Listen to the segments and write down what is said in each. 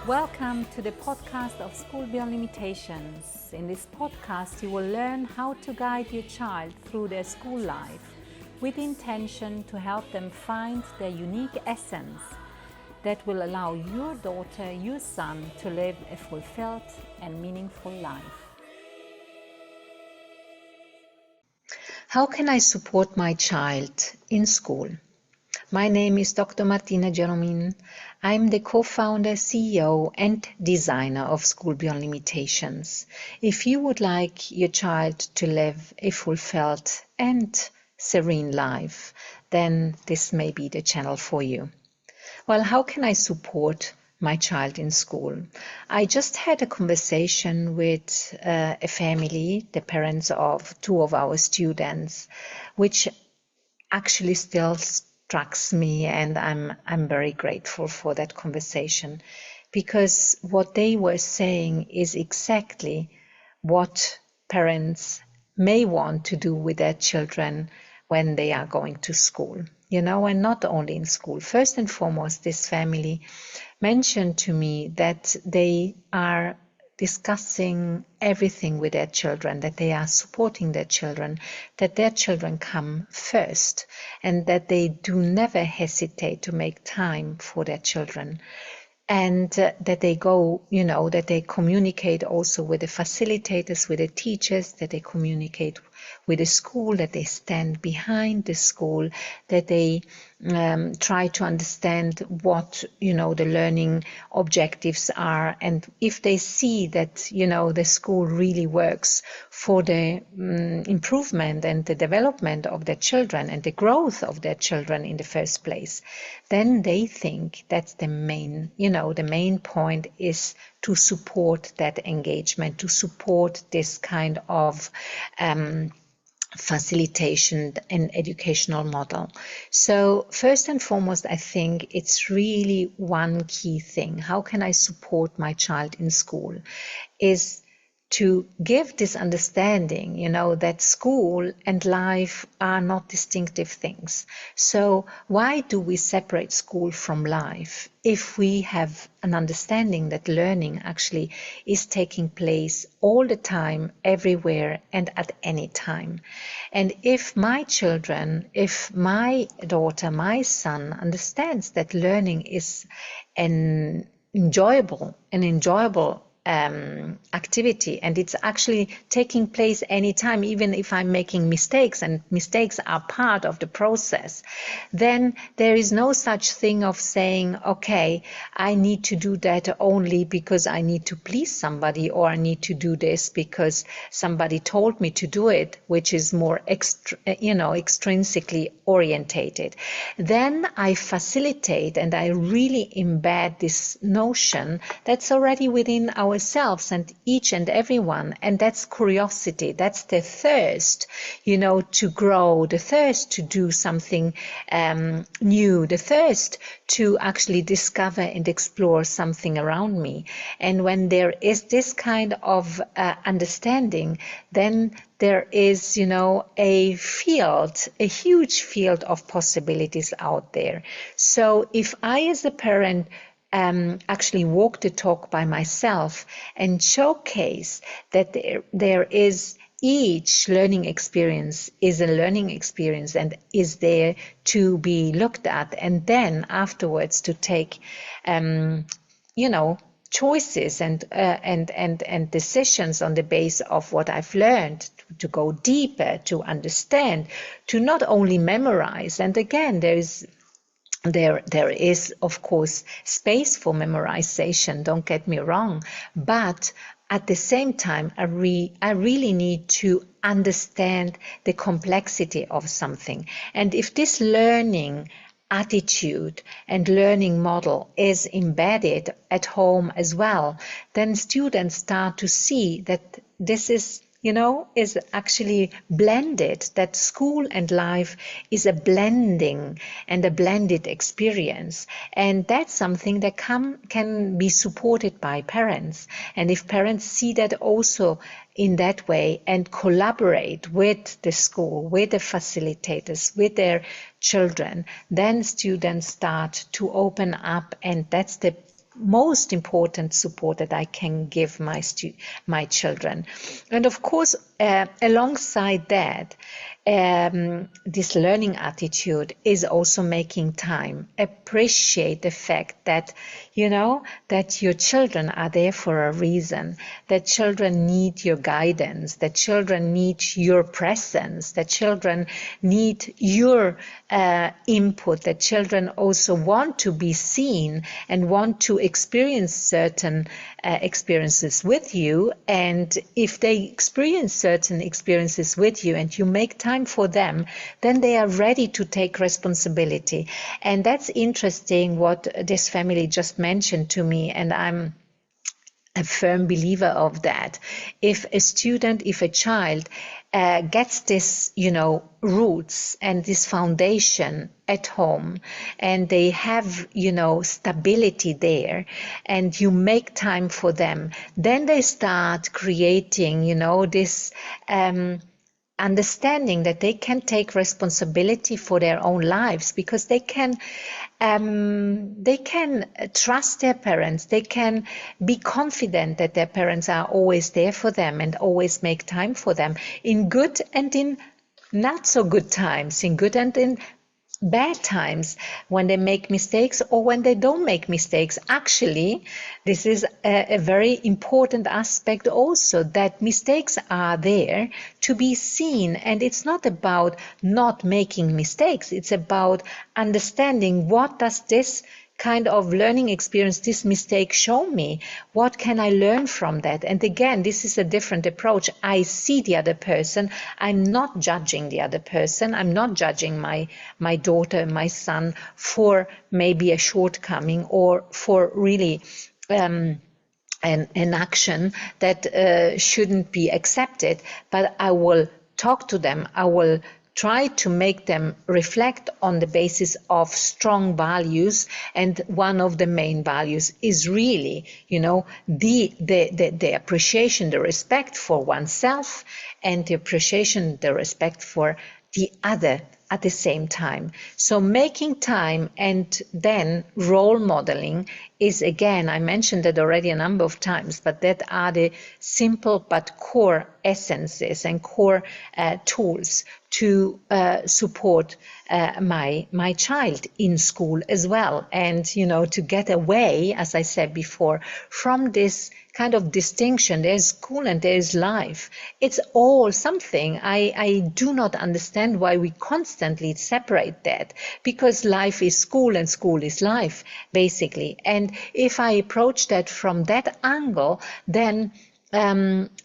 Welcome to the podcast of School Beyond Limitations. In this podcast, you will learn how to guide your child through their school life with the intention to help them find their unique essence that will allow your daughter, your son to live a fulfilled and meaningful life. How can I support my child in school? My name is Dr. Martina. I'm the co-founder, CEO and designer of School Beyond Limitations. If you would like your child to live a fulfilled and serene life, then this may be the channel for you. Well, how can I support my child in school? I just had a conversation with a family, the parents of two of our students, which actually still strikes me, and I'm very grateful for that conversation, because what they were saying is exactly what parents may want to do with their children when they are going to school. And not only in school. First and foremost, this family mentioned to me that they are discussing everything with their children, that they are supporting their children, that their children come first, and that they do never hesitate to make time for their children. And that they go, that they communicate also with the facilitators, with the teachers, that they communicate with the school, that they stand behind the school, that they try to understand what, the learning objectives are. And if they see that, the school really works for the improvement and the development of their children and the growth of their children in the first place, then they think that's the main, the main point is to support that engagement, to support this kind of facilitation and educational model. So first and foremost, I think it's really one key thing. How can I support my child in school? Is to give this understanding, that school and life are not distinctive things. So why do we separate school from life if we have an understanding that learning actually is taking place all the time, everywhere, and at any time? And if my children, if my daughter, my son understands that learning is an enjoyable activity, and it's actually taking place anytime, even if I'm making mistakes, and mistakes are part of the process, then there is no such thing of saying, okay, I need to do that only because I need to please somebody, or I need to do this because somebody told me to do it, which is more extrinsically orientated. Then I facilitate and I really embed this notion that's already within ourselves and each and everyone, and that's curiosity, that's the thirst, to grow, the thirst to do something new, the thirst to actually discover and explore something around me. And when there is this kind of understanding, then there is, a huge field of possibilities out there. So if I, as a parent, actually walk the talk by myself and showcase that there is each learning experience is a learning experience and is there to be looked at, and then afterwards to take choices and decisions on the basis of what I've learned, to go deeper, to understand, to not only memorize. And again, there is of course space for memorization, don't get me wrong, but at the same time I really need to understand the complexity of something. And if this learning attitude and learning model is embedded at home as well, then students start to see that this is actually blended, that school and life is a blending and a blended experience. And that's something that can be supported by parents. And if parents see that also in that way and collaborate with the school, with the facilitators, with their children, then students start to open up, and that's the most important support that I can give my children. And of course, alongside that, this learning attitude is also making time. Appreciate the fact that, that your children are there for a reason, that children need your guidance, that children need your presence, that children need your input, that children also want to be seen and want to experience certain experiences with you. And if they experience certain experiences with you and you make time for them, then they are ready to take responsibility. And that's interesting what this family just mentioned to me, and I'm a firm believer of that. If a child gets this, roots and this foundation at home, and they have, stability there, and you make time for them, then they start creating, this understanding that they can take responsibility for their own lives, because they can trust their parents. They can be confident that their parents are always there for them and always make time for them in good and in not so good times, in good and in bad times, when they make mistakes or when they don't make mistakes. Actually, this is a very important aspect also, that mistakes are there to be seen, and it's not about not making mistakes. It's about understanding, what does this kind of learning experience, this mistake, show me? What can I learn from that? And again, this is a different approach. I see the other person. I'm not judging the other person. I'm not judging my daughter, my son, for maybe a shortcoming or for really an action that shouldn't be accepted. But I will talk to them. I will try to make them reflect on the basis of strong values, and one of the main values is really, the appreciation, the respect for oneself, and the appreciation, the respect for the other at the same time. So making time and then role modeling is, again, I mentioned that already a number of times, but that are the simple but core essences and core tools to support my child in school as well. And, to get away, as I said before, from this kind of distinction. There's school and there's life. It's all something. I do not understand why we constantly separate that, because life is school and school is life, basically. And if I approach that from that angle, then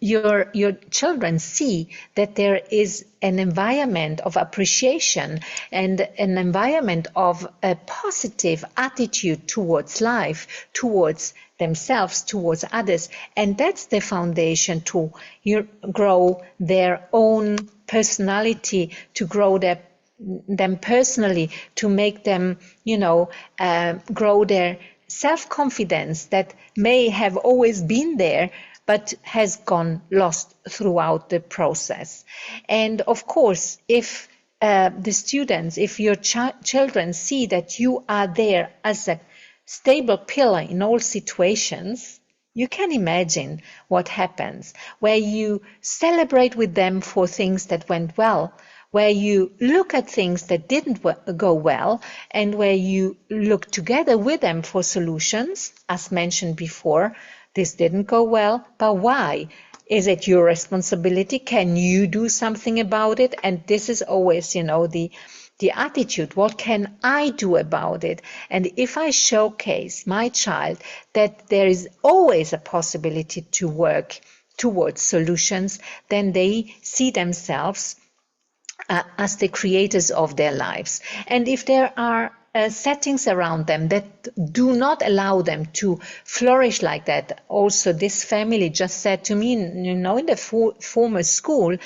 your children see that there is an environment of appreciation and an environment of a positive attitude towards life, towards themselves, towards others. And that's the foundation to grow their own personality, to grow them personally, to make them, grow their self-confidence that may have always been there, but has gone lost throughout the process. And of course, if the students, if your children see that you are there as a stable pillar in all situations, you can imagine what happens, where you celebrate with them for things that went well, where you look at things that didn't go well, and where you look together with them for solutions. As mentioned before, this didn't go well, but why? Is it your responsibility? Can you do something about it? And this is always, the attitude. What can I do about it? And if I showcase my child that there is always a possibility to work towards solutions, then they see themselves as the creators of their lives. And if there are settings around them that do not allow them to flourish like that. Also, this family just said to me, in the former school,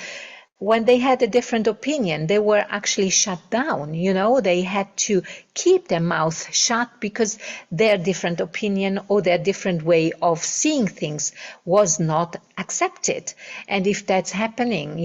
when they had a different opinion, they were actually shut down. They had to keep their mouth shut because their different opinion or their different way of seeing things was not accepted. And if that's happening,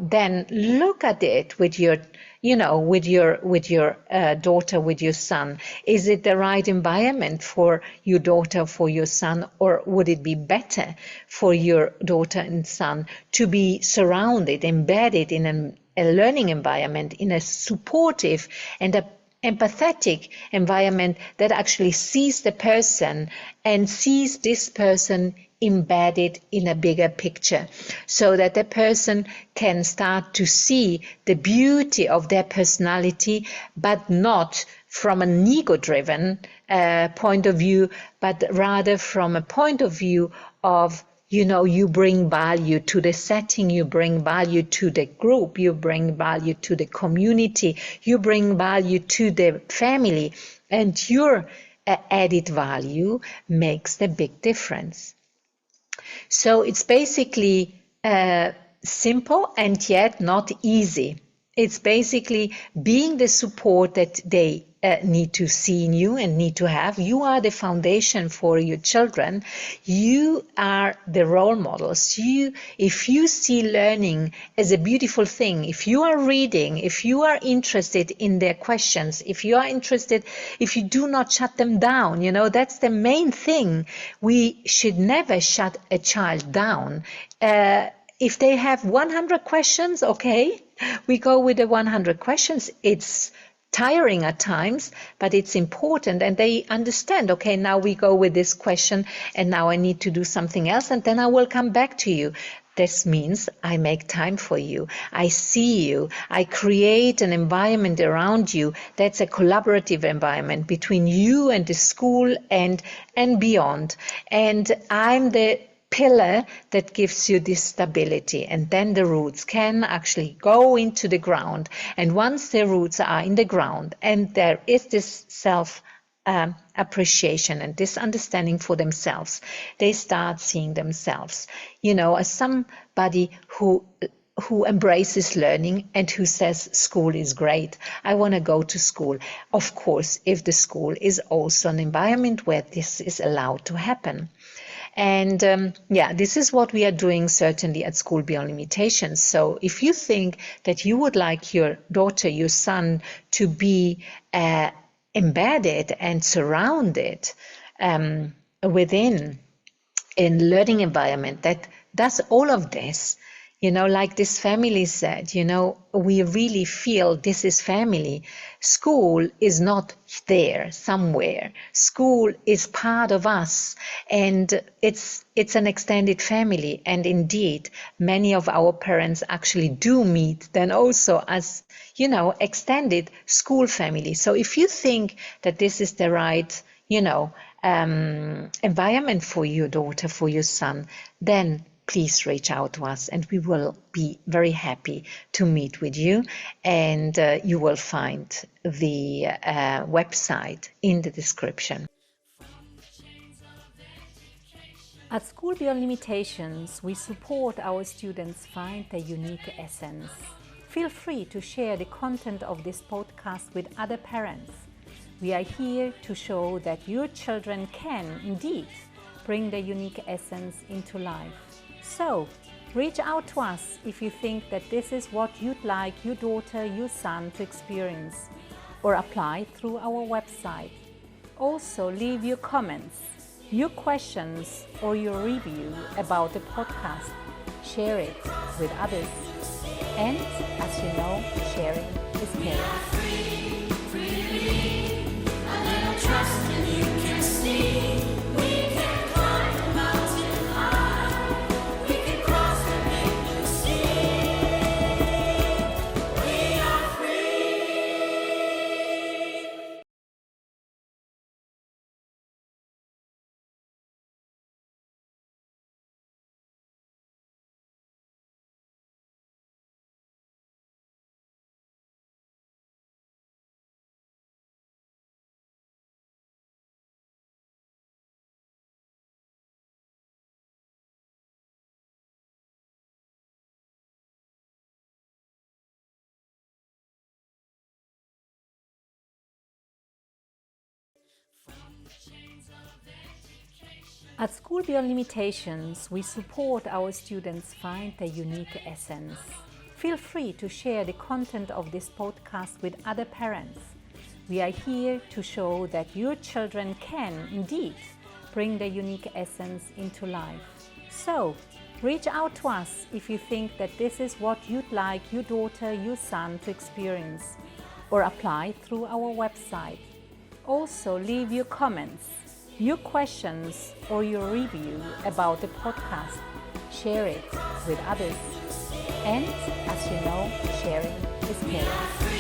then look at it with your with your daughter, with your son? Is it the right environment for your daughter, for your son, or would it be better for your daughter and son to be surrounded, embedded in a learning environment, in a supportive and a empathetic environment that actually sees the person and sees this person embedded in a bigger picture, so that the person can start to see the beauty of their personality, but not from an ego-driven point of view, but rather from a point of view of, you bring value to the setting, you bring value to the group, you bring value to the community, you bring value to the family, and your added value makes the big difference. So it's basically simple and yet not easy. It's basically being the support that they need to see in you and need to have. You are the foundation for your children. You are the role models. If you see learning as a beautiful thing, if you are reading, if you are interested in their questions, if you are interested, if you do not shut them down, that's the main thing. We should never shut a child down. If they have 100 questions, okay, we go with the 100 questions. It's tiring at times, but it's important, and they understand, okay, now we go with this question, and now I need to do something else, and then I will come back to you. This means I make time for you. I see you. I create an environment around you that's a collaborative environment between you and the school and beyond. And I'm the pillar that gives you this stability, and then the roots can actually go into the ground. And once the roots are in the ground and there is this self appreciation and this understanding for themselves, they start seeing themselves, as somebody who embraces learning and who says school is great. I want to go to school. Of course, if the school is also an environment where this is allowed to happen. And this is what we are doing certainly at School Beyond Limitations. So if you think that you would like your daughter, your son to be embedded and surrounded within a learning environment that does all of this, like this family said, we really feel this is family. School is not there somewhere. School is part of us, and it's an extended family. And indeed, many of our parents actually do meet then also as, extended school family. So if you think that this is the right, environment for your daughter, for your son, then please reach out to us, and we will be very happy to meet with you. And you will find the website in the description. At School Beyond Limitations, we support our students find their unique essence. Feel free to share the content of this podcast with other parents. We are here to show that your children can indeed bring their unique essence into life. So, reach out to us if you think that this is what you'd like your daughter, your son to experience, or apply through our website. Also, leave your comments, your questions, or your review about the podcast. Share it with others. And, as you know, sharing is caring. Trust and you can see. We can climb the mountain high. We can cross the big blue sea. We are free. At School Beyond Limitations, we support our students find their unique essence. Feel free to share the content of this podcast with other parents. We are here to show that your children can, indeed, bring their unique essence into life. So, reach out to us if you think that this is what you'd like your daughter, your son to experience, or apply through our website. Also, leave your comments, your questions, or your review about the podcast. Share it with others. And as you know, sharing is caring.